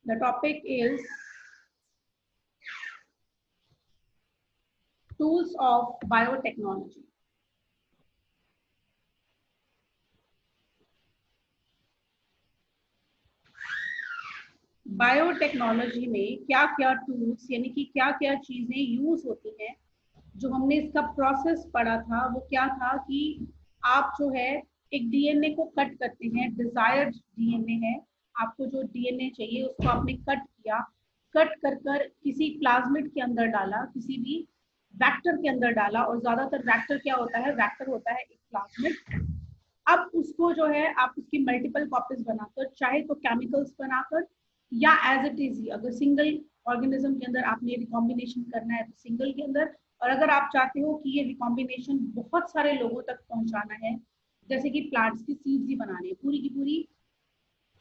The topic is tools of biotechnology. Biotechnology में क्या क्या टूल्स यानी कि क्या क्या चीजें यूज होती हैं। जो हमने इसका प्रोसेस पढ़ा था वो क्या था कि आप जो है एक डीएनए को कट करते हैं, डिजायर्ड डीएनए है, आपको जो डीएनए चाहिए उसको आपने कट किया, कट कर कर किसी प्लाज्मिड के अंदर डाला, किसी भी वेक्टर के अंदर डाला, और ज्यादातर वेक्टर क्या होता है, वेक्टर होता है एक प्लाज्मिड। अब उसको जो है आप उसकी मल्टीपल कॉपीज बनाकर, चाहे तो केमिकल्स बनाकर या एज इट इज, अगर सिंगल ऑर्गेनिज्म के अंदर आपने रिकॉम्बिनेशन करना है तो सिंगल के अंदर, और अगर आप चाहते हो कि ये रिकॉम्बिनेशन बहुत सारे लोगों तक पहुंचाना है, जैसे कि प्लांट्स की सीड्स ही बनाने हैं, पूरी की पूरी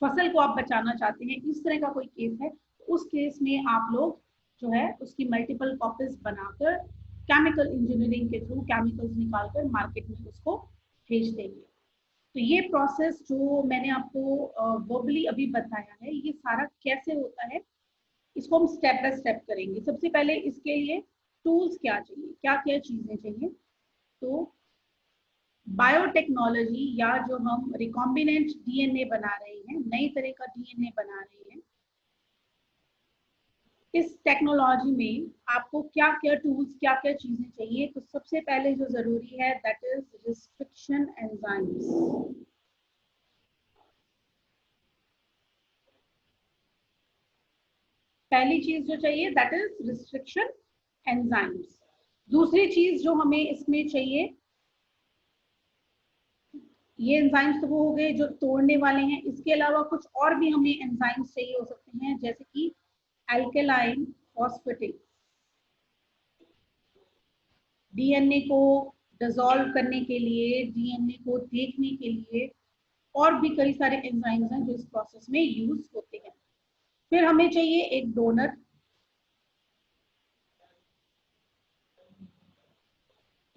फसल को आप बचाना चाहते हैं, इस तरह का कोई केस है, तो उस केस में आप लोग जो है उसकी मल्टीपल कॉपीज बनाकर केमिकल इंजीनियरिंग के थ्रू केमिकल्स निकालकर मार्केट में उसको भेज देंगे। तो ये प्रोसेस जो मैंने आपको वर्बली अभी बताया है, ये सारा कैसे होता है इसको हम स्टेप बाय स्टेप करेंगे। सबसे पहले इसके लिए टूल्स क्या चाहिए, क्या क्या चीजें चाहिए। तो बायोटेक्नोलॉजी या जो हम रिकॉम्बिनेंट डीएनए बना रहे हैं, नई तरह का डीएनए बना रहे हैं, इस टेक्नोलॉजी में आपको क्या क्या टूल्स, क्या क्या चीजें चाहिए। तो सबसे पहले जो जरूरी है दैट इज रिस्ट्रिक्शन एंजाइम्स। पहली चीज जो चाहिए दैट इज रिस्ट्रिक्शन एंजाइम्स। दूसरी चीज जो हमें इसमें चाहिए, ये एंजाइम्स तो वो हो गए जो तोड़ने वाले हैं, इसके अलावा कुछ और भी हमें एंजाइम्स चाहिए हो सकते हैं, जैसे कि एल्केलाइन फॉस्फेटेज, डीएनए को डिसॉल्व करने के लिए, डीएनए को देखने के लिए, और भी कई सारे एंजाइम्स हैं जो इस प्रोसेस में यूज होते हैं। फिर हमें चाहिए एक डोनर।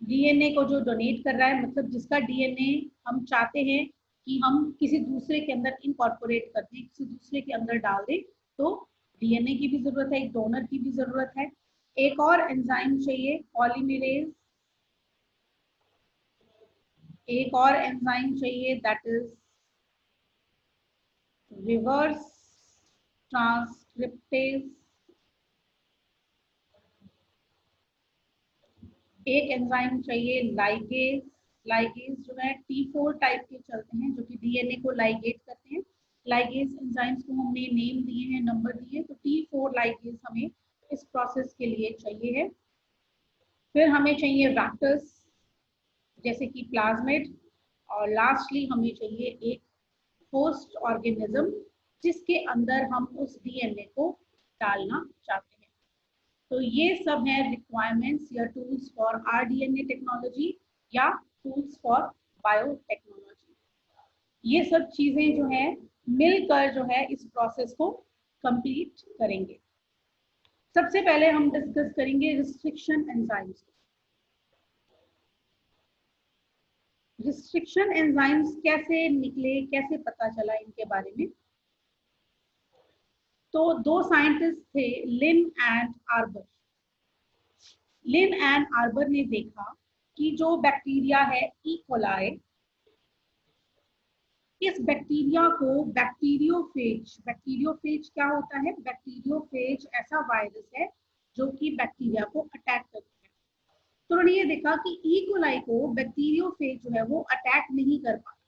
डीएनए को जो डोनेट कर रहा है, मतलब जिसका डीएनए हम चाहते हैं कि हम किसी दूसरे के अंदर इनकॉर्पोरेट कर दें, किसी दूसरे के अंदर डाल दें, तो डीएनए की भी जरूरत है, एक डोनर की भी जरूरत है। एक और एंजाइम चाहिए पॉलीमेरेज, एक और एंजाइम चाहिए दैट इज रिवर्स ट्रांसक्रिप्टेज, एक एंजाइम चाहिए लाइगेज। लाइगेज जो है T4 टाइप के चलते हैं जो कि डीएनए को लाइगेट करते हैं। लाइगेज एंजाइम्स को हमने नेम दिए हैं, नंबर दिए, तो T4 लाइगेज हमें इस प्रोसेस के लिए चाहिए है। फिर हमें चाहिए वेक्टर्स जैसे कि प्लाज्मिड, और लास्टली हमें चाहिए एक होस्ट ऑर्गेनिज्म जिसके अंदर हम उस डीएनए को डालना चाहते हैं। तो ये सब है रिक्वायरमेंट्स या टूल्स फॉर आरडीएनए टेक्नोलॉजी या टूल्स फॉर बायोटेक्नोलॉजी। ये सब चीजें जो है मिलकर जो है इस प्रोसेस को कंप्लीट करेंगे। सबसे पहले हम डिस्कस करेंगे रिस्ट्रिक्शन एंजाइम्स। रिस्ट्रिक्शन एंजाइम्स कैसे निकले, कैसे पता चला इनके बारे में। तो दो साइंटिस्ट थे, Linn and Arber. Linn and Arber ने देखा कि जो बैक्टीरिया है ई कोलाई, इस बैक्टीरिया को बैक्टीरियोफेज, बैक्टीरियोफेज क्या होता है, बैक्टीरियोफेज ऐसा वायरस है जो कि बैक्टीरिया को अटैक करता है। तो उन्होंने ये देखा कि ई कोलाई को बैक्टीरियोफेज जो है वो अटैक नहीं कर पा रहा।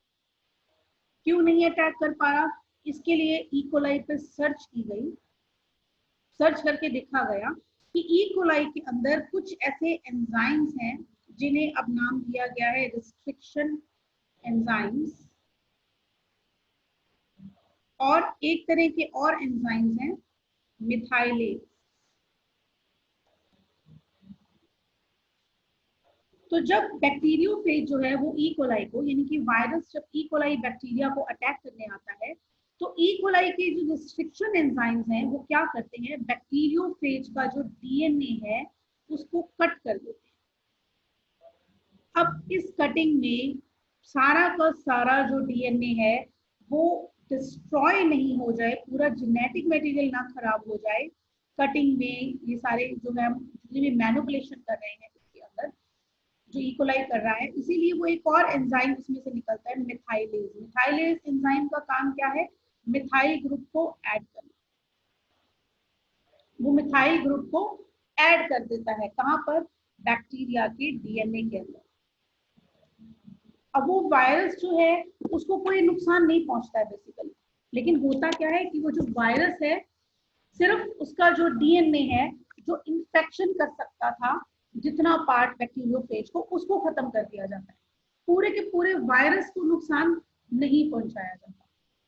क्यों नहीं अटैक कर पा रहा, इसके लिए ई कोलाई पे सर्च की गई। सर्च करके देखा गया कि ई कोलाई के अंदर कुछ ऐसे एंजाइम्स हैं जिन्हें अब नाम दिया गया है रिस्ट्रिक्शन एंजाइम्स, और एक तरह के और एंजाइम्स हैं मिथाइलेज। तो जब बैक्टीरियोफेज जो है वो ई कोलाई को, यानी कि वायरस जब ई कोलाई बैक्टीरिया को अटैक करने आता है, तो ई कोलाई के जो रिस्ट्रिक्शन एंजाइम्स हैं वो क्या करते हैं, बैक्टीरियोफेज का जो डीएनए है उसको कट कर देते हैं। अब इस कटिंग में सारा का सारा जो डीएनए है वो डिस्ट्रॉय नहीं हो जाए, पूरा जेनेटिक मटेरियल ना खराब हो जाए कटिंग में, ये सारे जो है जितने भी मैनिपुलेशन कर रहे हैं इसके अंदर जो इकोलाई कर रहा है, इसीलिए वो एक और एंजाइम इसमें से निकलता है, मिथाइलेज। मिथाइलेज एंजाइम का काम क्या है? मिथाइल ग्रुप को ऐड करना। वो मिथाइल ग्रुप को ऐड कर देता है कहाँ पर? बैक्टीरिया के डीएनए के अंदर। अब वो वायरस जो है उसको कोई नुकसान नहीं पहुंचता है बेसिकली, लेकिन होता क्या है कि वो जो वायरस है सिर्फ उसका जो डीएनए है जो इन्फेक्शन कर सकता था जितना पार्ट बैक्टीरियोफेज को, उसको खत्म कर दिया जाता है, पूरे के पूरे वायरस को नुकसान नहीं पहुंचाया जाता।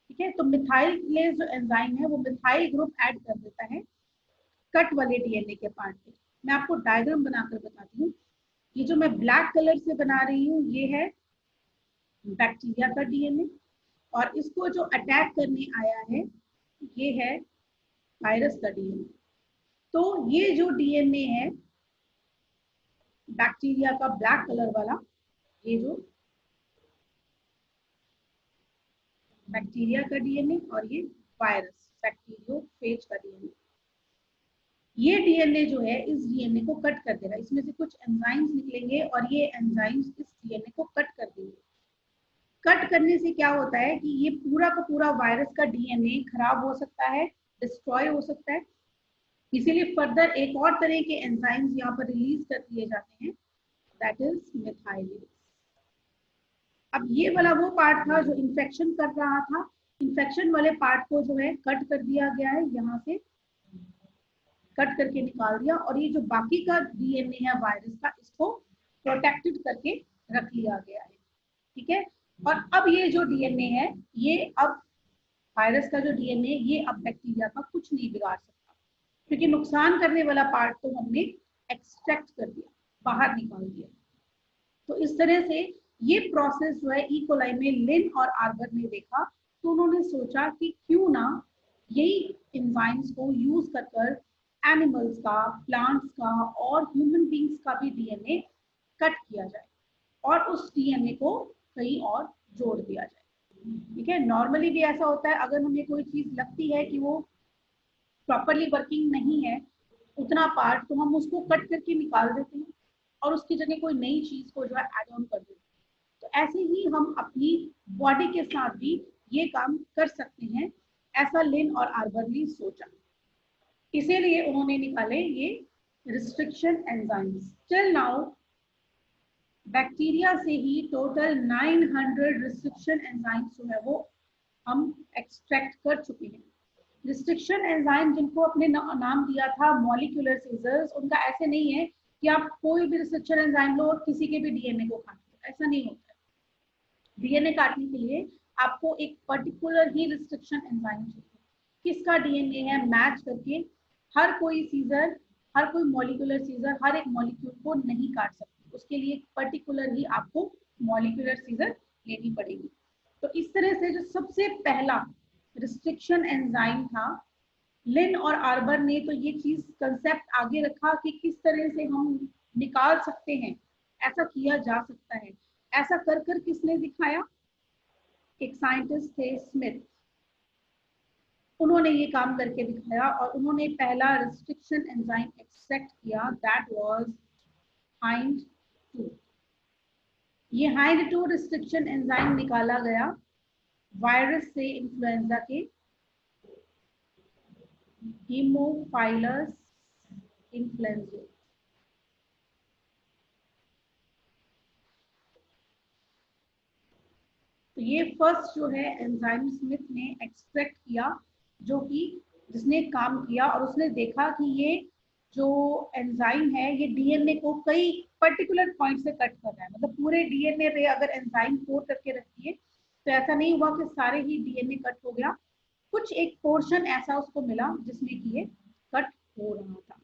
ठीक है, तो मिथाइलेज जो एंजाइम है वो मिथाइल ग्रुप ऐड कर देता है कट वाले डीएनए के पार्ट पे। मैं आपको डायग्राम बनाकर बताती हूँ। ये जो मैं ब्लैक कलर से बना रही हूँ ये है बैक्टीरिया का डीएनए, और इसको जो अटैक करने आया है ये है वायरस का डीएनए। तो ये जो डीएनए है बैक्टीरिया का ब्लैक कलर वाला, ये जो बैक्टीरिया का डीएनए और ये वायरस बैक्टीरियोफेज का डीएनए, ये डीएनए जो है इस डीएनए को कट कर देगा। इसमें से कुछ एंजाइम्स निकलेंगे और ये एंजाइम्स इस डीएनए को कट कर देंगे। कट करने से क्या होता है कि ये पूरा का पूरा वायरस का डीएनए खराब हो सकता है, डिस्ट्रॉय हो सकता है। इसीलिए फर्दर एक और तरह के एंजाइम्स यहाँ पर रिलीज कर दिए जाते हैं, दैट इज मिथाइलेज। अब ये वाला वो पार्ट था जो इन्फेक्शन कर रहा था, इन्फेक्शन वाले पार्ट को जो है कट कर दिया गया है, यहाँ से कट करके निकाल दिया, और ये जो बाकी का डीएनए है वायरस का इसको प्रोटेक्टेड करके रख लिया गया है। ठीक है, और अब ये जो डीएनए है ये अब वायरस का जो डीएनए ये अब बैक्टीरिया का कुछ नहीं बिगाड़ सकता, क्योंकि नुकसान करने वाला पार्ट तो हमने एक्सट्रैक्ट कर दिया, बाहर निकाल दिया। तो इस तरह से ये प्रोसेस जो है ई कोलाई में लिन और आर्बर ने देखा, तो उन्होंने सोचा कि क्यों ना यही एंजाइम्स को यूज कर एनिमल्स का, प्लांट्स का और ह्यूमन बींग्स का भी डीएनए कट किया जाए और उस डीएनए को कहीं और जोड़ दिया जाए। ठीक है, नॉर्मली भी ऐसा होता है, अगर हमें कोई चीज लगती है कि वो प्रॉपरली वर्किंग नहीं है उतना पार्ट, तो हम उसको कट करके निकाल देते हैं और उसकी जगह कोई नई चीज को जो है एड ऑन कर देते हैं। तो ऐसे ही हम अपनी बॉडी के साथ भी ये काम कर सकते हैं, ऐसा लिन और आर्बर ने सोचा। इसीलिए उन्होंने निकाले ये restriction enzymes. Till now bacteria से ही टोटल 900 रिस्ट्रिक्शन एंजाइम्स जो है वो हम एक्सट्रैक्ट कर चुके हैं। रिस्ट्रिक्शन एंजाइम जिनको अपने नाम दिया था मॉलिक्यूलर सीजर्स, उनका ऐसे नहीं है कि आप कोई भी रिस्ट्रिक्शन एंजाइम लो और किसी के भी डीएनए को काट लो, ऐसा नहीं होता है। डीएनए काटने के लिए आपको एक पर्टिकुलर ही रिस्ट्रिक्शन एंजाइम चाहिए, किसका डीएनए है मैच करके हर कोई सीजर, हर कोई मॉलिक्यूलर सीजर हर एक मॉलिक्यूल को नहीं काट सकती, उसके लिए पर्टिकुलर ही आपको मॉलिक्यूलर सीजर लेनी पड़ेगी। तो इस तरह से जो सबसे पहला रिस्ट्रिक्शन एंजाइम था, लिन और आर्बर ने तो ये चीज कंसेप्ट आगे रखा कि किस तरह से हम निकाल सकते हैं, ऐसा किया जा सकता है। ऐसा कर कर किसने दिखाया? एक साइंटिस्ट थे स्मिथ, उन्होंने ये काम करके दिखाया और उन्होंने पहला रिस्ट्रिक्शन एंजाइम एक्सट्रैक्ट किया, दैट वाज हाइंड 2। ये हाइंड 2 रिस्ट्रिक्शन एंजाइम निकाला गया वायरस से, इन्फ्लुएंजा के हीमोफाइलस इन्फ्लुएंजा। तो ये फर्स्ट जो है एंजाइम स्मिथ ने एक्सट्रैक्ट किया, जो कि जिसने काम किया और उसने देखा कि ये जो एंजाइम है ये डीएनए को कई पर्टिकुलर पॉइंट से कट कर रहा है, मतलब पूरे डीएनए पे अगर एंजाइम कोड करके रखिए तो ऐसा नहीं हुआ कि सारे ही डीएनए कट हो गया, कुछ एक पोर्शन ऐसा उसको मिला जिसमें कि ये कट हो रहा था।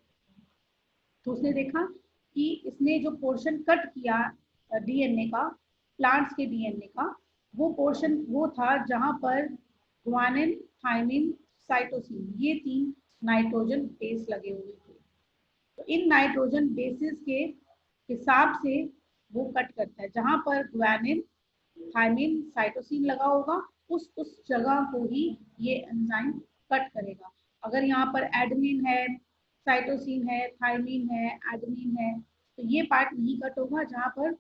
तो उसने देखा कि इसने जो पोर्शन कट किया डीएनए का, प्लांट्स के डीएनए का, वो पोर्शन वो था जहां पर ग्वानिन, थायमिन, साइटोसिन ये 3 नाइट्रोजन बेस लगे हुए थे। तो इन नाइट्रोजन बेसिस के हिसाब से वो कट करता है, जहां पर ग्वानिन, थायमिन, साइटोसिन लगा होगा उस जगह को ही ये एंजाइम कट करेगा। अगर यहाँ पर एडेनिन है, साइटोसिन है, थायमिन है, एडेनिन है, तो ये पार्ट नहीं कट होगा। जहाँ पर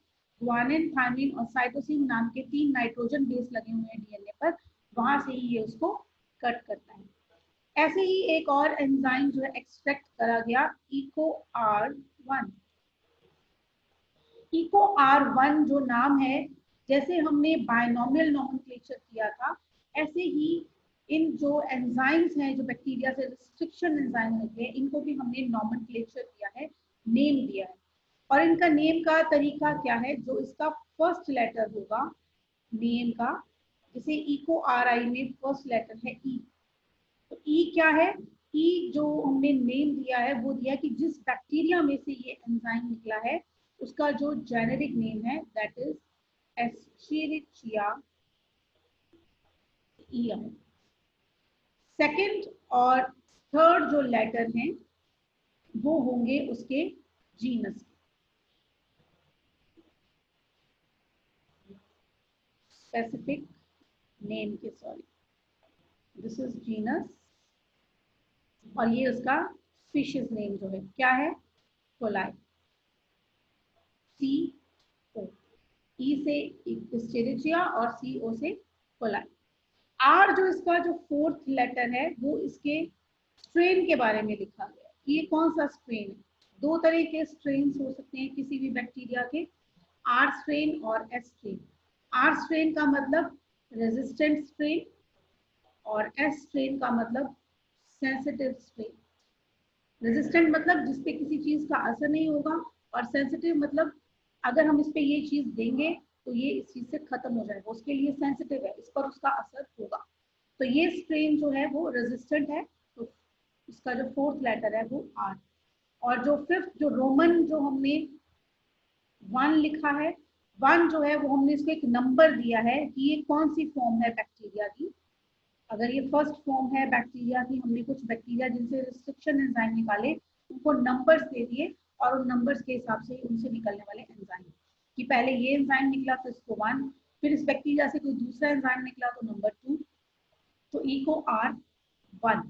ग्वानिन, थायमिन और साइटोसिन नाम के 3 नाइट्रोजन बेस लगे हुए हैं डीएनए पर, वहां से ही ये उसको कट करता है। ऐसे ही एक और एंजाइम जो है एक्सट्रैक्ट करा गया, इको R1। इको R1 जो नाम है, जैसे हमने बायनोमियल नोमेनक्लेचर किया था, ऐसे ही इन जो एंजाइम्स हैं जो बैक्टीरिया से रिस्ट्रिक्शन एंजाइम होते हैं, इनको भी हमने नोमेनक्लेचर किया है, नेम दिया है। और इनका नेम का तरीका क्या है, जो इसका फर्स्ट लेटर होगा नेम का, जैसे इको RI में फर्स्ट लेटर है ई, तो ई क्या है, ई जो हमने नेम दिया है वो दिया कि जिस बैक्टीरिया में से ये एंजाइम निकला है उसका जो जेनेरिक नेम है that is Escherichia EM. Second और थर्ड जो लेटर हैं वो होंगे उसके जीनस के, स्पेसिफिक नेम के, सॉरी, दिस इज जीनस, और ये उसका स्पीशीज नेम जो है क्या है, कोलाई, सी ओ, ई से एस्चेरिचिया और सी ओ से कोलाई। आर जो इसका जो फोर्थ लेटर है वो इसके स्ट्रेन के बारे में लिखा गया है। ये कौन सा स्ट्रेन है, दो तरह के स्ट्रेन हो सकते हैं किसी भी बैक्टीरिया के, आर स्ट्रेन और एस स्ट्रेन। आर स्ट्रेन का मतलब रेजिस्टेंट स्ट्रेन और एस स्ट्रेन का मतलब सेंसिटिव स्ट्रेन। रेजिस्टेंट मतलब जिसपे किसी चीज का असर नहीं होगा, और सेंसिटिव मतलब अगर हम इस पे ये चीज देंगे तो ये इस चीज से खत्म हो जाएगा, उसके लिए सेंसिटिव है, इस पर उसका असर होगा। तो ये स्ट्रेन जो है वो रेजिस्टेंट है, तो इसका जो फोर्थ लेटर है वो आर। और जो फिफ्थ जो रोमन जो हमने 1 लिखा है, 1 जो है वो हमने इसको एक नंबर दिया है कि ये कौन सी फॉर्म है बैक्टीरिया की। अगर ये फर्स्ट फॉर्म है बैक्टीरिया की, हमने कुछ बैक्टीरिया जिनसे रिस्ट्रिक्शन एंजाइम निकाले उनको नंबर्स दे दिए, और उन नंबर्स के हिसाब से उनसे निकलने वाले एंजाइम, कि पहले ये एंजाइम निकला तो इसको 1, फिर इस बैक्टीरिया से कोई दूसरा एंजाइम निकला तो नंबर 2, तो इको R1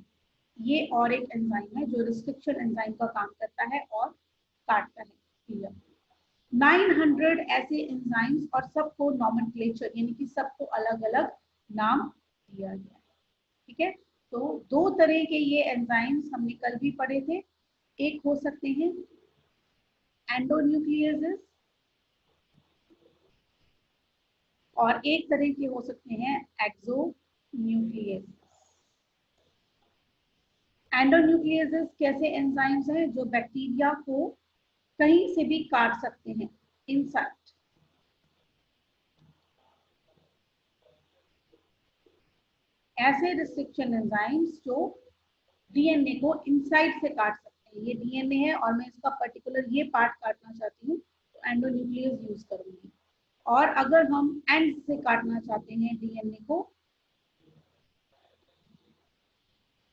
ये और एक एंजाइम है जो रिस्ट्रिक्शन एंजाइम का काम करता है और काटता है। 900 ऐसे एंजाइम्स और सबको नॉमेनक्लेचर यानी कि सबको अलग अलग नाम दिया गया है। ठीक है, तो दो तरह के ये एंजाइम्स हमने कल भी पढ़े थे, एक हो सकते हैं एंडोन्यूक्लियेसेस और एक तरह के हो सकते हैं एक्सोन्यूक्लियेसेस। एंडोन्यूक्लियेसेस कैसे एंजाइम्स हैं जो बैक्टीरिया को कहीं से भी काट सकते हैं इनसाइड। ऐसे रिस्ट्रिक्शन एंजाइम्स जो डीएनए को इनसाइड से काट सकते हैं। ये डीएनए है और मैं इसका पर्टिकुलर ये पार्ट काटना चाहती हूँ तो एंडोन्यूक्लियस यूज करूंगी। और अगर हम एंड से काटना चाहते हैं डीएनए को,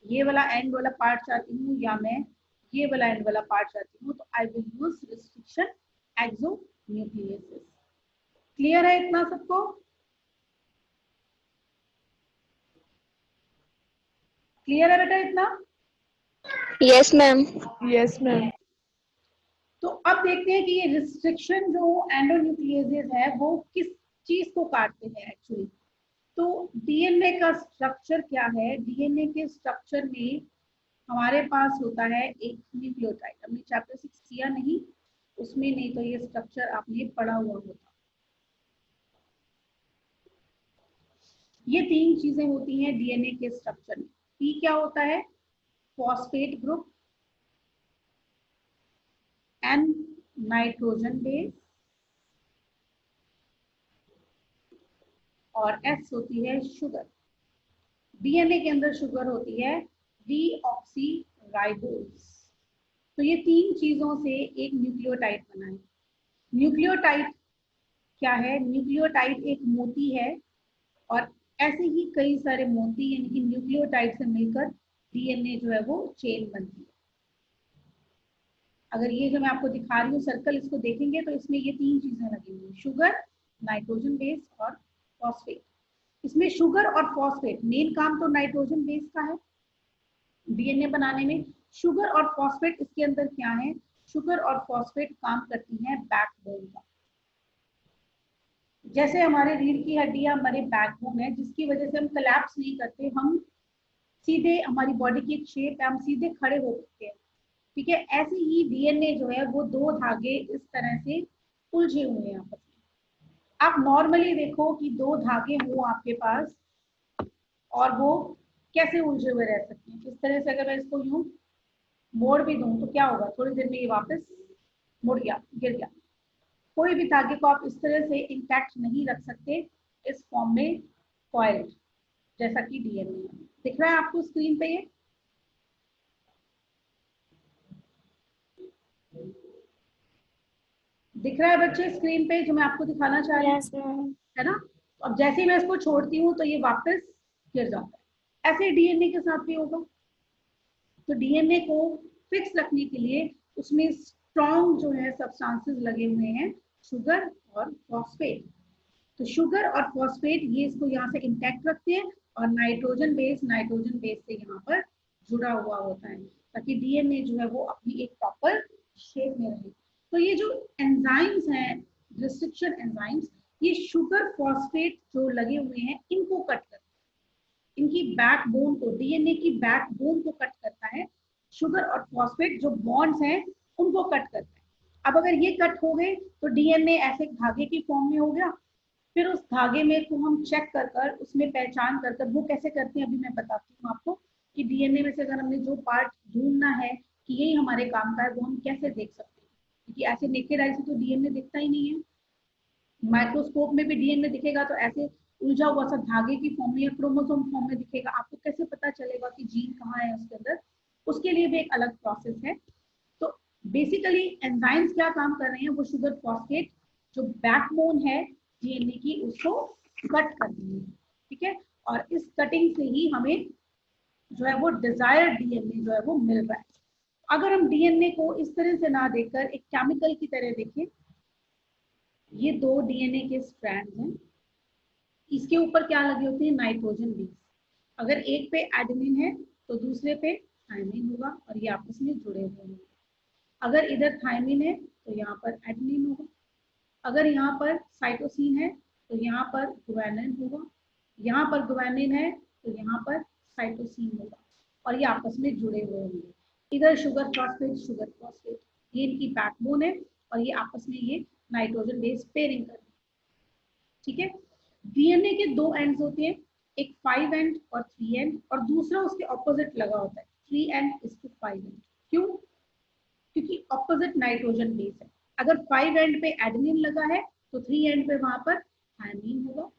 ये वाला एंड वाला पार्ट चाहती हूँ या मैं ये वाला एंड वाला पार्ट चाहती हूँ, तो I will use restriction exonuclease. Clear है इतना सबको? क्लियर है बेटा इतना? Yes ma'am. Yes ma'am. तो अब देखते हैं कि ये रिस्ट्रिक्शन जो एंडोन्यूक्लियेसेस है वो किस चीज को काटते हैं एक्चुअली। तो डीएनए का स्ट्रक्चर क्या है, डीएनए के स्ट्रक्चर में हमारे पास होता है एक न्यूक्लियोटाइड। हमने चैप्टर 6 किया नहीं उसमें, नहीं तो ये स्ट्रक्चर आपने पढ़ा हुआ होता। ये 3 चीजें होती हैं डीएनए के स्ट्रक्चर में। पी क्या होता है, phosphate group, N nitrogen base, और एस होती है शुगर। डीएनए के अंदर शुगर होती है डीऑक्सीराइबोज। तो ये 3 चीजों से एक न्यूक्लियोटाइड बना है। न्यूक्लियोटाइड क्या है, न्यूक्लियोटाइड एक मोती है, और ऐसे ही कई सारे मोती यानी कि न्यूक्लियोटाइड से मिलकर डीएनए जो है वो चेन बनती है। अगर ये जो मैं आपको दिखा रही हूँ सर्कल, इसको देखेंगे तो इसमें ये 3 चीजें लगी हुई है, शुगर, नाइट्रोजन बेस और फॉस्फेट। इसमें शुगर और फॉस्फेट, मेन काम तो नाइट्रोजन बेस का है डीएनए बनाने में। शुगर और फॉस्फेट इसके अंदर क्या है, शुगर और फॉस्फेट काम करती हैं बैकबोन का। जैसे हमारे रीढ़ की हड्डियां हमारे बैकबोन है, जिसकी वजह से हम कोलैप्स नहीं करते, हम सीधे, हमारी बॉडी की एक शेप है, हम सीधे खड़े हो सकते हैं, ठीक है। ऐसे ही डीएनए जो है वो दो धागे इस तरह से उलझे हुए हैं आपस में। आप नॉर्मली देखो कि दो धागे हो आपके पास और वो कैसे उलझे हुए रह सकते हैं। इस तरह से अगर मैं इसको यूं मोड़ भी दूं तो क्या होगा, थोड़ी देर में ये वापस मुड़ गया, गिर गया। कोई भी धागे को आप इस तरह से इंटैक्ट नहीं रख सकते इस फॉर्म में कॉइल्ड, जैसा कि डीएनए दिख रहा है आपको स्क्रीन पे। ये दिख रहा है बच्चे स्क्रीन पे जो मैं आपको दिखाना चाह रही हूँ? Yes ma'am. है ना। अब जैसे ही मैं इसको छोड़ती हूँ तो ये वापस गिर जाता है। ऐसे डीएनए के साथ भी होगा। तो डीएनए को फिक्स रखने के लिए उसमें स्ट्रॉन्ग जो है सब्सटेंसेस लगे हुए हैं, शुगर और फॉस्फेट। तो शुगर और फॉस्फेट ये इसको यहाँ से इंटैक्ट रखते हैं और नाइट्रोजन बेस से यहाँ पर जुड़ा हुआ होता है, ताकि डीएनए जो है वो अपनी एक प्रॉपर शेप में रहे। तो ये जो एंजाइम्स हैं, रिस्ट्रिक्शन एंजाइम्स, ये शुगर फॉस्फेट जो लगे हुए हैं इनको कट करते हैं, इनकी बैकबोन को, डीएनए की बैकबोन को कट करता है। शुगर और फॉस्फेट जो बॉन्ड्स हैं उनको कट करता है। अब अगर ये कट हो गए तो डीएनए ऐसे धागे की फॉर्म में हो गया। फिर उस धागे में को हम चेक कर कर उसमें पहचान कर कर, वो कैसे करते हैं अभी मैं बताती हूँ आपको, कि डीएनए में से अगर हमने जो पार्ट ढूंढना है कि यही हमारे काम का है, वो हम कैसे देख सकते हैं, क्योंकि ऐसे नेकेड आई से तो डीएनए दिखता ही नहीं है। माइक्रोस्कोप में भी डीएनए दिखेगा तो ऐसे उलझा हुआ सा धागे की फॉर्म में या क्रोमोसोम फॉर्म में दिखेगा। आपको कैसे पता चलेगा कि जीन कहाँ है उसके अंदर, उसके लिए भी एक अलग प्रोसेस है। तो बेसिकली एंजाइम्स क्या काम कर रहे हैं, वो शुगर फॉस्फेट जो बैकबोन है डीएनए की उसको कट कर रही है, ठीक है। और इस कटिंग से ही हमें जो है वो डिजायर्ड डीएनए जो है वो मिल रहा है। अगर हम डीएनए को इस तरह से ना देखकर एक केमिकल की तरह देखें, ये दो डीएनए के स्ट्रैंड्स हैं, इसके ऊपर क्या लगे होते हैं, नाइट्रोजन बेस। अगर एक पे एडेनिन है तो दूसरे पे थायमिन होगा और ये आपस में जुड़े हुए होंगे। अगर इधर थायमिन है तो यहाँ पर एडेनिन होगा। अगर यहाँ पर साइटोसिन है तो यहाँ पर गुआनिन होगा। यहाँ पर गुआनिन है तो यहाँ पर साइटोसिन होगा और ये आपस में जुड़े हुए होंगे। इधर शुगर फॉस्फेट ये इनकी बैकबोन है और ये आपस में ये नाइट्रोजन बेस पेयरिंग कर, ठीक है। डीएनए के दो एंड्स होते हैं, एक 5 एंड और 3 एंड, और दूसरा उसके ऑपोजिट लगा होता है 3 एंड इज टू 5 एंड। क्यों? क्योंकि ऑपोजिट नाइट्रोजन बेस है। अगर 5 एंड पे एडेनिन लगा है तो 3 एंड पे वहां पर थायमिन होगा।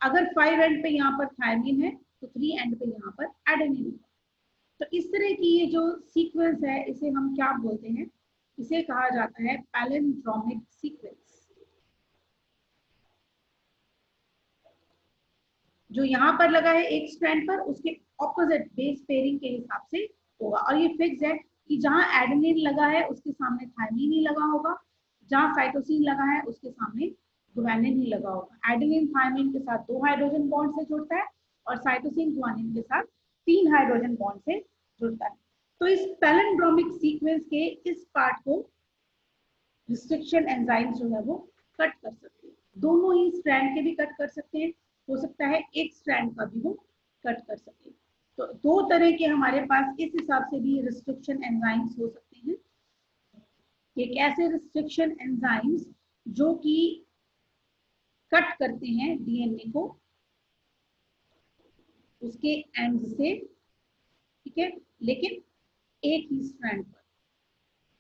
अगर 5 एंड पे यहाँ पर थायमिन है तो 3 एंड पे यहाँ पर एडेनिन होगा। तो इस तरह की ये जो सीक्वेंस है इसे हम क्या बोलते हैं, इसे कहा जाता है पैलिंड्रोमिक सीक्वेंस। जो यहाँ पर लगा है एक स्ट्रैंड पर, उसके ऑपोजिट बेस पेयरिंग के हिसाब से होगा। और ये फिक्स है कि जहां एडेनिन लगा है उसके सामने थायमिन ही लगा होगा, जहां साइटोसिन लगा है उसके सामने गुआनिन ही लगा होगा। एडेनिन थायमिन के साथ 2 हाइड्रोजन बॉन्ड से जुड़ता है और साइटोसिन गुआनिन के साथ 3 हाइड्रोजन बॉन्ड से जुड़ता है। तो इस पैलिंड्रोमिक सीक्वेंस के इस पार्ट को रिस्ट्रिक्शन एंजाइम जो है वो कट कर सकते हैं। दोनों ही स्ट्रैंड के भी कट कर सकते हैं, हो सकता है एक स्ट्रैंड का भी वो कट कर सके। तो दो तरह के हमारे पास इस हिसाब से भी रिस्ट्रिक्शन एंजाइम्स हो सकते हैं। एक ऐसे रिस्ट्रिक्शन एंजाइम्स जो कि कट करते हैं डीएनए को उसके एंड से, ठीक है, लेकिन एक ही स्ट्रैंड पर,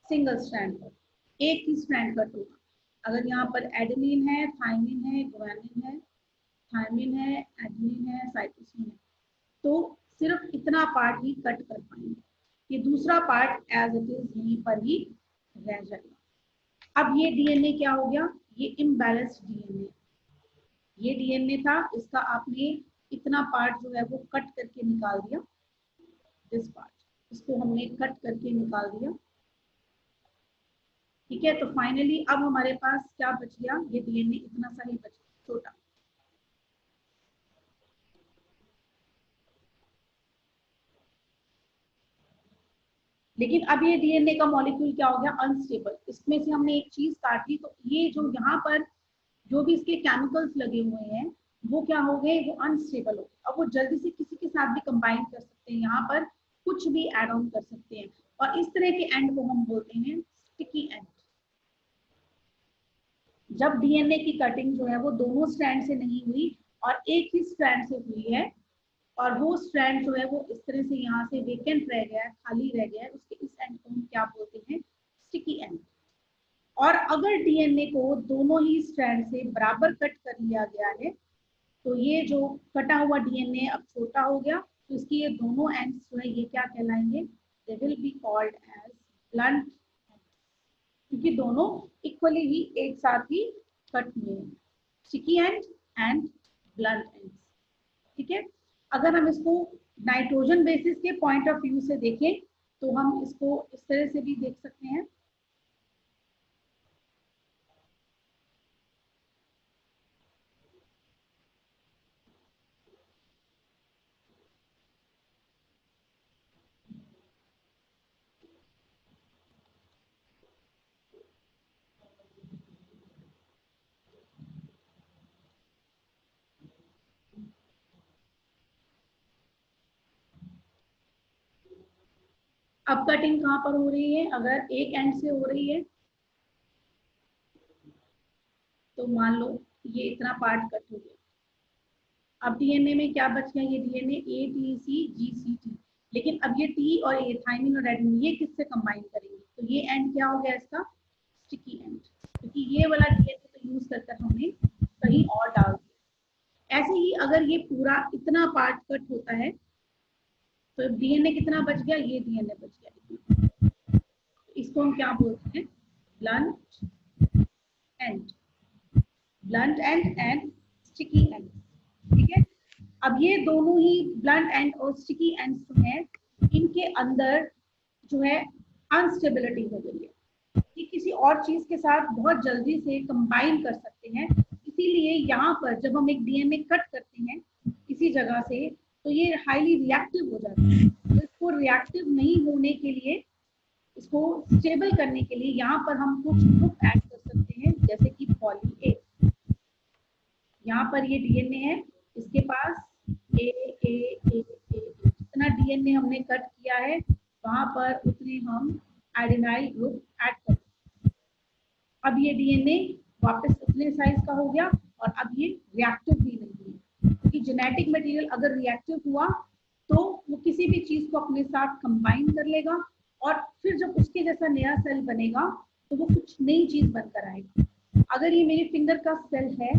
सिंगल स्ट्रैंड पर एक ही स्ट्रैंड कट होगा। अगर यहाँ पर एडेनिन है, थायमिन है, गुआनिन है, थायमिन है, एडेनिन है, साइटोसिन है, तो सिर्फ इतना पार्ट ही कट कर पाएंगे, ये दूसरा पार्ट एज इट इज यहीं पर ही रह जाएगा। अब ये डीएनए क्या हो गया, ये इम्बैलेंस्ड डीएनए। ये डीएनए था, इसका आपने इतना पार्ट जो है वो कट करके निकाल दिया, दिस पार्ट, इसको हमने कट करके निकाल दिया, ठीक है। तो फाइनली अब हमारे पास क्या बच गया, ये डीएनए इतना सा ही बच गया, छोटा। लेकिन अब ये डीएनए का मॉलिक्यूल क्या हो गया, अनस्टेबल। इसमें से हमने एक चीज काटी तो ये जो यहाँ पर जो भी इसके केमिकल्स लगे हुए हैं वो क्या हो गए, वो अनस्टेबल हो गए। अब वो जल्दी से किसी के साथ भी कंबाइन कर सकते हैं, यहाँ पर कुछ भी एड ऑन कर सकते हैं, और इस तरह के एंड को हम बोलते हैं स्टिकी एंड। जब डीएनए की कटिंग जो है वो दोनों स्ट्रैंड से नहीं हुई और एक ही स्ट्रैंड से हुई है, और वो स्ट्रैंड जो है वो इस तरह से यहाँ से वेकेंट रह गया है, खाली रह गया है, उसके इस एंड को हम क्या बोलते हैं, स्टिकी एंड। और अगर डीएनए को दोनों ही स्ट्रैंड से बराबर कट कर लिया गया है, तो ये जो कटा हुआ डीएनए अब छोटा हो गया, तो इसकी ये दोनों एंड्स जो है ये क्या कहलाएंगे, they will be called as blunt, क्योंकि दोनों इक्वली ही एक साथ ही कट हुए हैं, sticky and and blunt and. ठीक है, अगर हम इसको नाइट्रोजन बेसिस के पॉइंट ऑफ व्यू से देखें तो हम इसको इस तरह से भी देख सकते हैं। अब कटिंग कहाँ पर हो रही है, अगर एक एंड से हो रही है तो मान लो ये इतना पार्ट कट हो गया। अब डीएनए में क्या बच गया, ये DNA A T C G C T, लेकिन अब ये टी और ए, थाइमिन और एडेनिन, ये किससे कंबाइन करेंगे, तो ये एंड क्या हो गया इसका, स्टिकी एंड, क्योंकि ये वाला डीएनए तो यूज कर हमने कहीं और डाल दिया। ऐसे ही अगर ये पूरा इतना पार्ट कट होता है तो डीएनए कितना बच गया, ये डीएनए बच गया, इसको हम क्या बोलते हैं, blunt and, blunt and and sticky and. ठीक है, अब ये दोनों ही ब्लंट एंड और स्टिकी एंड जो है इनके अंदर जो है अनस्टेबिलिटी हो गई है, ये किसी और चीज के साथ बहुत जल्दी से कंबाइन कर सकते हैं, इसीलिए यहाँ पर जब हम एक डीएनए कट करते हैं किसी जगह से तो ये हाईली रिएक्टिव हो जाता है। तो इसको रिएक्टिव नहीं होने के लिए, इसको स्टेबल करने के लिए यहाँ पर हम कुछ ग्रुप ऐड कर सकते हैं, जैसे कि पॉली ए। यहाँ पर ये डीएनए है, इसके पास ए ए ए ए, जितना डीएनए हमने कट किया है वहां पर उतने हम एडेनाइल ग्रुप ऐड कर। अब ये डीएनए वापस उतने साइज का हो गया और अब ये रिएक्टिव भी नहीं है, क्योंकि जेनेटिक मटेरियल अगर रिएक्टिव हुआ तो वो किसी भी चीज को अपने साथ कंबाइन कर लेगा, और फिर जब उसके जैसा नया सेल बनेगा तो वो कुछ नई चीज बनकर आएगी। अगर ये मेरे फिंगर का सेल है,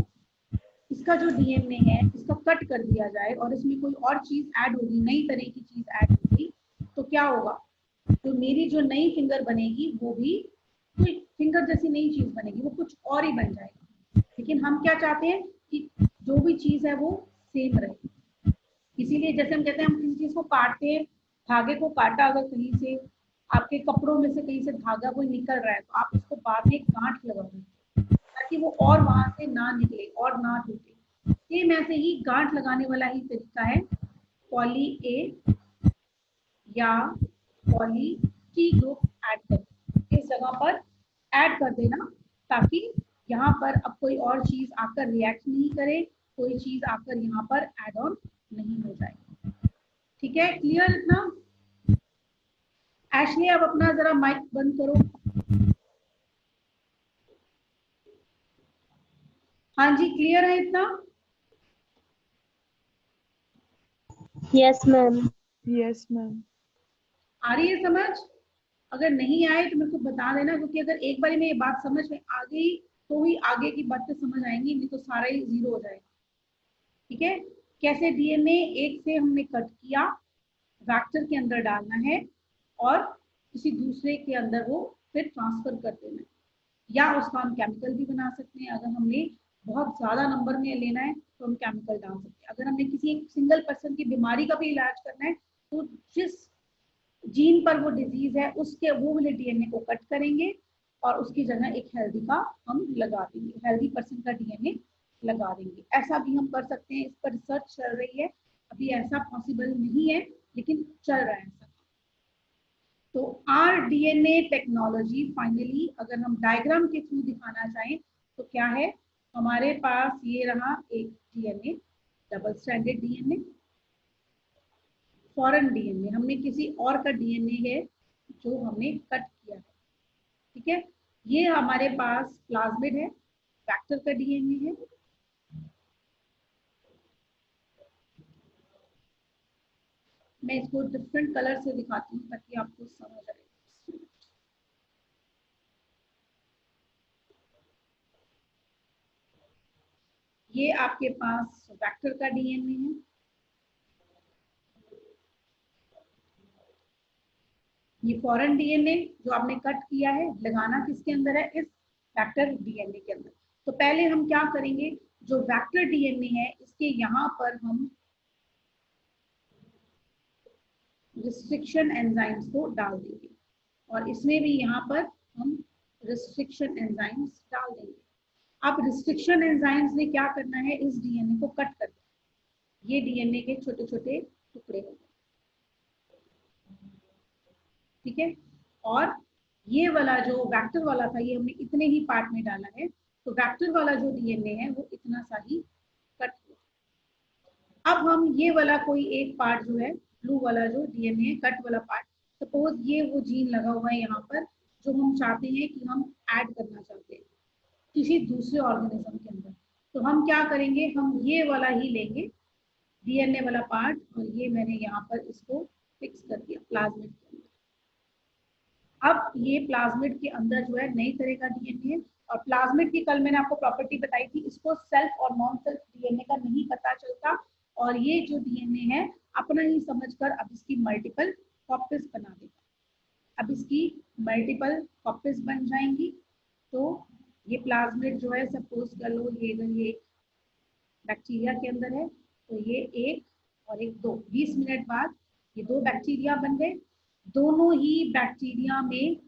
इसका जो डीएनए है इसको कट कर दिया जाए और इसमें कोई और चीज ऐड होगी, नई तरह की चीज ऐड होगी, तो क्या होगा, तो मेरी जो नई फिंगर बनेगी वो भी कोई फिंगर जैसी नई चीज बनेगी, वो कुछ और ही बन जाएगी। लेकिन हम क्या चाहते हैं कि जो भी चीज है वो सेम रहे, इसीलिए जैसे हम कहते हैं हम किसी चीज को काटते हैं, धागे को काटा, अगर कहीं से आपके कपड़ों में से कहीं से धागा कोई निकल रहा है तो आप उसको बाद में गांठ लगाओगे ताकि वो और वहां से ना निकले और ना टूटे। सेम ऐसे ही गांठ लगाने वाला ही तरीका है, पॉली ए या पॉली टी ग्रुप ऐड कर इस जगह पर ऐड कर देना, ताकि यहाँ पर अब कोई और चीज आकर रिएक्ट नहीं करे, कोई चीज आकर यहाँ पर ऐड ऑन नहीं हो जाए। ठीक है, क्लियर इतना। एशली अब अपना जरा माइक बंद करो। हाँ जी, क्लियर है इतना। Yes ma'am. Yes ma'am. आ रही है समझ, अगर नहीं आए तो मेरे को बता देना, क्योंकि अगर एक बार में ये बात समझ में आ गई तो ही आगे की बातें समझ आएंगी, नहीं तो सारा ही जीरो हो जाएगा। ठीक है, कैसे डीएनए एक से हमने कट किया, वेक्टर के अंदर डालना है और किसी दूसरे के अंदर वो फिर ट्रांसफर कर देना है, या उसका हम केमिकल भी बना सकते हैं। अगर हमने बहुत ज्यादा नंबर में लेना है तो हम केमिकल डाल सकते हैं। अगर हमने किसी एक सिंगल पर्सन की बीमारी का भी इलाज करना है तो जिस जीन पर वो डिजीज है उसके वो वाले डीएनए को कट करेंगे और उसकी जगह एक हेल्दी का हम लगा देंगे, हेल्दी पर्सन का डीएनए लगा देंगे। ऐसा भी हम कर सकते हैं, इस पर रिसर्च चल रही है, अभी ऐसा पॉसिबल नहीं है लेकिन चल रहा है ऐसा। तो आर डीएनए टेक्नोलॉजी फाइनली अगर हम डायग्राम के थ्रू दिखाना चाहें तो क्या है, हमारे पास ये रहा एक DNA, double stranded DNA, foreign DNA, हमने किसी और का डीएनए है जो हमने कट किया है, ठीक है। ये हमारे पास प्लाज्मिड है, फैक्टर का डीएनए है। मैं इसको डिफरेंट कलर से दिखाती हूँ ताकि आपको समझ आए। ये आपके पास वेक्टर का डीएनए है, ये फॉरेन डीएनए जो आपने कट किया है, लगाना किसके अंदर है, इस वेक्टर डीएनए के अंदर। तो पहले हम क्या करेंगे, जो वेक्टर डीएनए है इसके यहाँ पर हम रिस्ट्रिक्शन एंजाइम्स को डाल देंगे और इसमें भी यहाँ पर हम रिस्ट्रिक्शन एंजाइम्स डाल देंगे। अब रिस्ट्रिक्शन एंजाइम्स ने क्या करना है, इस डीएनए को कट कर देना। ये डीएनए के छोटे छोटे टुकड़े हो गए, ठीक है। और ये वाला जो वेक्टर वाला था, ये हमने इतने ही पार्ट में डाला है, तो वेक्टर वाला जो डीएनए है वो इतना सा ही कट हुआ। अब हम ये वाला कोई एक पार्ट जो है, ब्लू वाला जो डीएनए है, कट वाला पार्ट, सपोज ये वो जीन लगा हुआ है यहाँ पर जो हम चाहते हैं कि हम ऐड करना चाहते हैं किसी दूसरे ऑर्गेनिज्म के अंदर, तो हम क्या करेंगे, हम ये वाला ही लेंगे डीएनए वाला पार्ट, और ये मैंने यहाँ पर इसको फिक्स कर दिया प्लाज्मिड के अंदर। अब ये प्लाज्मिड के अंदर जो है नई तरह का डीएनए है, और प्लाज्मिड की कल मैंने आपको प्रॉपर्टी बताई थी, इसको सेल्फ और नॉन सेल्फ डीएनए का नहीं पता चलता, और ये जो डीएनए है अपना ही समझकर अब इसकी मल्टीपल कॉपीज बना देगा। अब इसकी मल्टीपल कॉपीज बन जाएंगी। तो ये प्लाज्मिड जो है, सपोज कर लो ये बैक्टीरिया के अंदर है, तो ये एक और एक दो, 20 मिनट बाद ये दो बैक्टीरिया बन गए। दोनों ही बैक्टीरिया में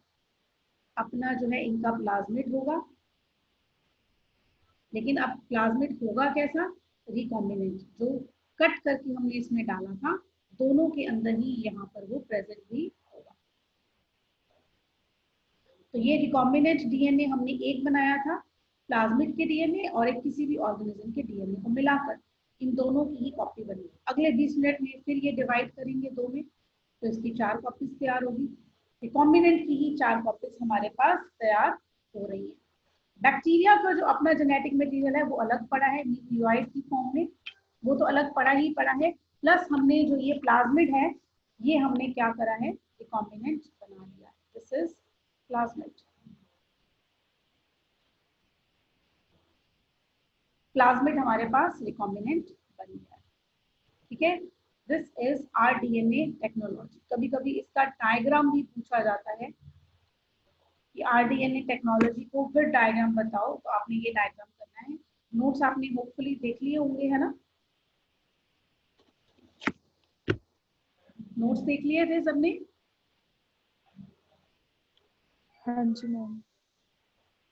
अपना जो है इनका प्लाज्मिड होगा, लेकिन अब प्लाज्मिड होगा कैसा, रिकॉम्बिनेंट, जो कट करके हमने इसमें डाला था दोनों के अंदर ही यहाँ पर वो प्रेजेंट भी होगा। तो ये रिकॉम्बिनेंट डीएनए हमने एक बनाया था, प्लाज्मिड के डीएनए और एक किसी भी ऑर्गेनिज्म के डीएनए को मिलाकर इन दोनों की ही कॉपी बनी। अगले 20 मिनट में फिर ये डिवाइड करेंगे दो में, तो इसकी 4 कॉपीज तैयार होगी। रिकॉम्बिनेंट की ही 4 कॉपीज हमारे पास तैयार हो रही है। बैक्टीरिया का जो अपना जेनेटिक मटेरियल है वो अलग पड़ा है न्यूक्लियोइड की फॉर्म में, वो तो अलग पड़ा ही पड़ा है, प्लस हमने जो ये प्लाज्मिड है ये हमने क्या करा है, रिकॉम्बिनेंट बना दिया है। This is plasmid. प्लाज्मिड हमारे पास रिकॉम्बिनेंट बन गया है, ठीक है। This is our DNA technology. कभी कभी इसका डायग्राम भी पूछा जाता है कि आरडीएनए टेक्नोलॉजी को फिर डायग्राम बताओ, तो आपने ये डायग्राम करना है। नोट्स आपने होपफुली देख लिए होंगे, है ना, नोट्स देख लिए थे सबने? हाँ जी मैम।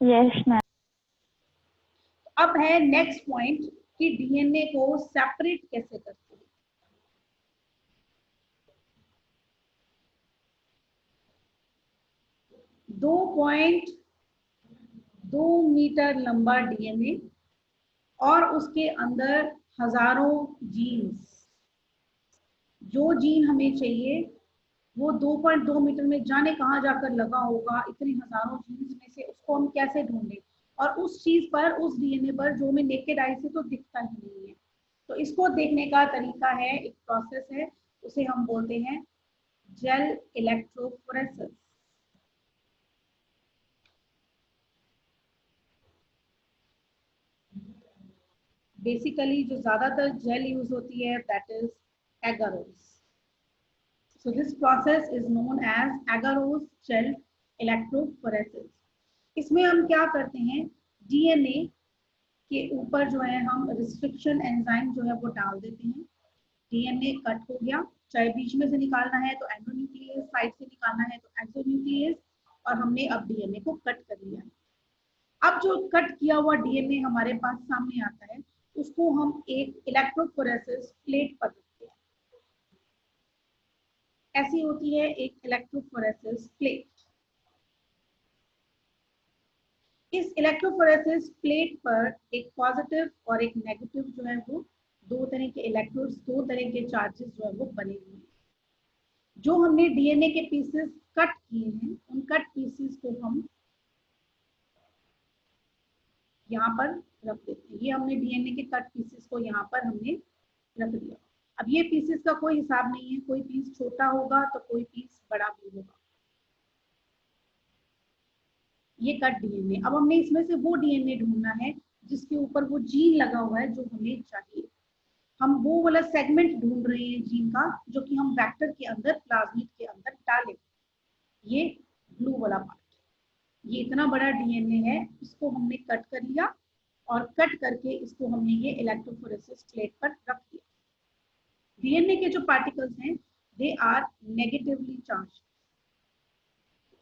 Yes ma'am. अब है नेक्स्ट पॉइंट कि डीएनए को सेपरेट कैसे करते हैं। दो 2.2 मीटर लंबा डीएनए और उसके अंदर हजारों जीन्स, जो जीन हमें चाहिए वो 2.2 मीटर में जाने कहाँ जाकर लगा होगा, इतने हजारों जीन्स में से उसको हम कैसे ढूंढें, और उस चीज पर, उस डीएनए पर जो हमें नेकेड आई से तो दिखता ही नहीं है। तो इसको देखने का तरीका है, एक प्रोसेस है, उसे हम बोलते हैं जेल इलेक्ट्रोफोरेसिस। बेसिकली जो ज्यादातर जेल यूज होती है that is agarose. So this process is known as agarose gel electrophoresis. इसमें हम क्या करते हैं, डीएनए के ऊपर जो है हम रिस्ट्रिक्शन एंजाइम जो है वो डाल देते हैं। डीएनए कट हो गया, चाहे बीच में से निकालना है तो एंडोन्यूक्लियस, साइड से निकालना है तो एक्सोन्यूक्लियस, और हमने अब डीएनए को कट कर लिया है। अब जो कट किया हुआ डीएनए हमारे पास सामने आता है, उसको हम एक इलेक्ट्रोफोरेसिस प्लेट पर रखते हैं। ऐसी होती है एक इलेक्ट्रोफोरेसिस प्लेट। इस इलेक्ट्रोफोरेसिस प्लेट पर एक पॉजिटिव और एक नेगेटिव जो है वो दो तरह के इलेक्ट्रोड्स, दो तरह के चार्जेस जो है वो बने हुए हैं। जो हमने डीएनए के पीसेस कट किए हैं उन कट पीसेस को हम यहाँ पर रख देते हैं। ये हमने डीएनए के कट पीसेस को यहाँ पर हमने रख दिया। अब ये पीसेस का कोई हिसाब नहीं है, कोई पीस छोटा होगा तो कोई पीस बड़ा भी होगा। ये कट डीएनए, अब हमने इसमें से वो डीएनए ढूंढना है जिसके ऊपर वो जीन लगा हुआ है जो हमें चाहिए। हम वो वाला सेगमेंट ढूंढ रहे हैं जीन का जो कि हम वेक्टर के अंदर, प्लाज्मिड के अंदर डालें। ये ब्लू वाला पार्ट, ये इतना बड़ा डीएनए है, इसको हमने कट कर लिया और कट करके इसको हमने ये इलेक्ट्रोफोरेसिस प्लेट पर रख दिया। डीएनए के जो पार्टिकल्स हैं दे आर नेगेटिवली चार्ज,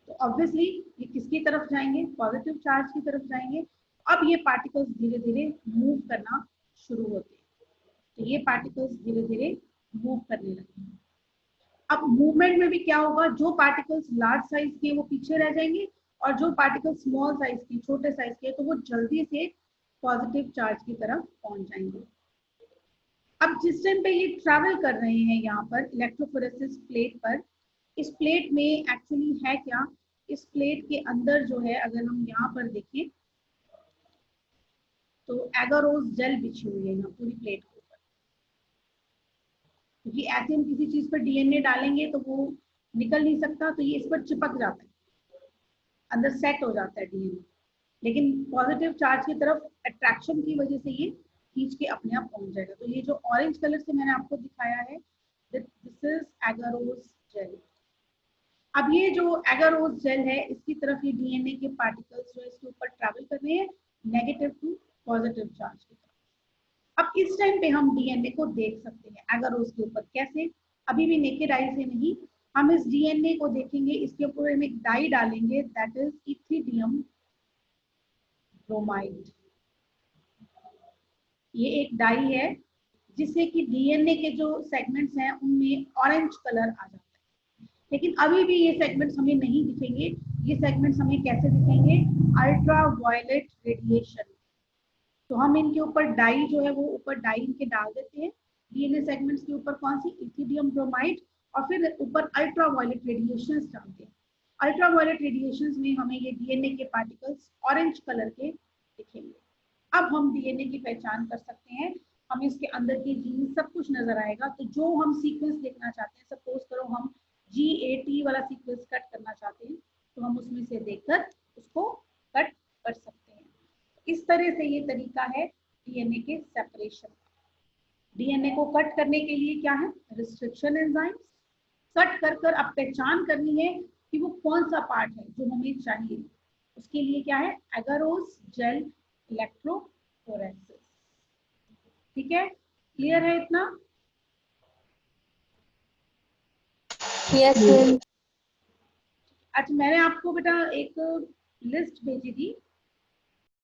तो ऑब्वियसली ये किसकी तरफ जाएंगे, पॉजिटिव चार्ज की तरफ जाएंगे। अब ये पार्टिकल्स धीरे धीरे मूव करना शुरू होते हैं, तो ये पार्टिकल्स धीरे धीरे मूव करने लगते हैं। अब मूवमेंट में भी क्या होगा, जो पार्टिकल्स लार्ज साइज के वो पीछे रह जाएंगे और जो पार्टिकल्स स्मॉल साइज के, छोटे साइज के, तो वो जल्दी से पॉजिटिव चार्ज की तरफ पहुंच जाएंगे। अब जिस टाइम पे ये ट्रैवल कर रहे हैं यहाँ पर इलेक्ट्रोफोरेसिस प्लेट पर, इस प्लेट में एक्चुअली है क्या, इस प्लेट के अंदर जो है अगर हम यहाँ पर देखें तो एगारोस जेल बिछी हुई है यहाँ पूरी प्लेट के ऊपर, क्योंकि ऐसे हम किसी चीज पर डीएनए डालेंगे तो वो निकल नहीं सकता, तो ये इस पर चिपक जाता है, अंदर सेट हो जाता है डीएनए। लेकिन पॉजिटिव चार्ज की तरफ अट्रैक्शन की वजह से ये खींच के अपने आप पहुंच जाएगा। तो ये जो ऑरेंज कलर से मैंने आपको दिखाया है, दिस इज एगारोस जेल। अब ये जो एगारोस जेल है इसकी तरफ ये डीएनए के पार्टिकल्स जो इसके ऊपर ट्रैवल कर रहे हैं नेगेटिव टू पॉजिटिव चार्ज की तरफ। अब इस टाइम पे हम डीएनए को देख सकते हैं एगारोस के ऊपर, कैसे, अभी भी नेकेड आई से नहीं, हम इस डीएनए को देखेंगे, इसके ऊपर हम एक डाई डालेंगे दैट इज इथिडियम ब्रोमाइड। ये एक डाई है जिससे कि डीएनए के जो सेगमेंट्स हैं उनमें ऑरेंज कलर आ जाता है। लेकिन अभी भी ये सेगमेंट्स हमें नहीं दिखेंगे, ये सेगमेंट्स हमें कैसे दिखेंगे, अल्ट्रा वायलेट रेडिएशन। तो हम इनके ऊपर डाई जो है वो ऊपर डाई इनके डाल देते हैं डीएनए सेगमेंट्स के ऊपर, कौन सी, इथिडियम ब्रोमाइड, और फिर ऊपर अल्ट्रा वायलेट रेडिएशंस डालते हैं। अल्ट्रा वायलेट रेडिएशंस में हमें ये डीएनए के पार्टिकल्स ऑरेंज कलर के दिखेंगे। अब हम डीएनए की पहचान कर सकते हैं, हमें इसके अंदर की जीन सब कुछ नजर आएगा। तो जो हम सीक्वेंस देखना चाहते हैं, सपोज करो हम GAT वाला सीक्वेंस कट करना चाहते हैं, तो हम उसमें से देखकर उसको कट कर सकते हैं। इस तरह से ये तरीका है डीएनए के सेपरेशन का। डीएनए को कट करने के लिए क्या है, रिस्ट्रिक्शन एंजाइम्स। कट कर कर अब पहचान करनी है कि वो कौन सा पार्ट है जो हमें चाहिए, उसके लिए क्या है, एगारोस जेल इलेक्ट्रोफोरेसिस। ठीक है, क्लियर है इतना? Yes sir. अच्छा, मैंने आपको बेटा एक लिस्ट भेजी थी